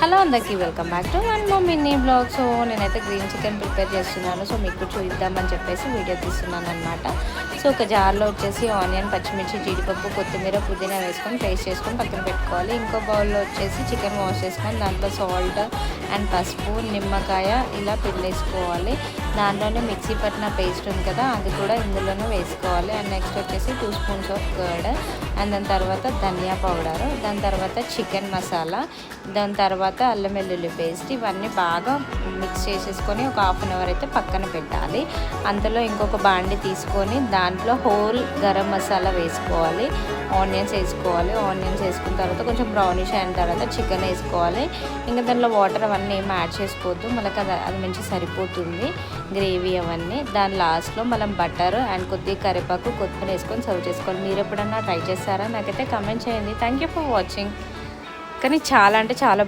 Hello అందరికీ welcome back to one more mini blog. So నేనైతే green chicken prepare చేస్తున్నాను. So మీకు చూద్దామని చెప్పేసి వీడియో తీస్తున్నాను అనమాట. సో ఒక జార్లో వచ్చేసి ఆనియన్, పచ్చిమిర్చి, జీడిపప్పు, కొత్తిమీర, పుదీనా వేసుకొని పేస్ట్ చేసుకొని పక్కన పెట్టుకోవాలి. ఇంకో బౌల్లో వచ్చేసి చికెన్ వాష్ చేసుకొని దాంట్లో సాల్ట్ అండ్ పసుపు, నిమ్మకాయ ఇలా పిండేసుకోవాలి. దాంట్లోనే మిక్సీ పట్టిన పేస్ట్ ఉంది కదా, అది కూడా ఇందులోనే వేసుకోవాలి. అండ్ నెక్స్ట్ వచ్చేసి 2 స్పూన్స్ ఆఫ్ కర్డ్, అండ్ దాని తర్వాత ధనియా పౌడర్, దాని తర్వాత చికెన్ మసాలా, దాని తర్వాత అల్లం వెల్లుల్లి పేస్ట్, ఇవన్నీ బాగా మిక్స్ చేసేసుకొని ఒక హాఫ్ అన్ అవర్ అయితే పక్కన పెట్టాలి. అంతలో ఇంకొక బాండి తీసుకొని దాంట్లో హోల్ గరం మసాలా వేసుకోవాలి, ఆనియన్స్ వేసుకోవాలి. ఆనియన్స్ వేసుకున్న తర్వాత కొంచెం బ్రౌనిష్ అయిన తర్వాత చికెన్ వేసుకోవాలి. ఇంకా దాంట్లో వాటర్ అవన్నీ ఏమి యాడ్ చేసుకోవద్దు, మనకు అది మంచి సరిపోతుంది గ్రేవీ అవన్నీ. దాని లాస్ట్లో మనం బటర్ అండ్ కొద్దిగా కరివేపాకు, కొత్తిమీర వేసుకొని సర్వ్ చేసుకోవాలి. మీరు ఎప్పుడన్నా ట్రై చేస్తారా? నాకైతే కమెంట్ చేయండి. Thank you for watching. కానీ చాలా అంటే చాలా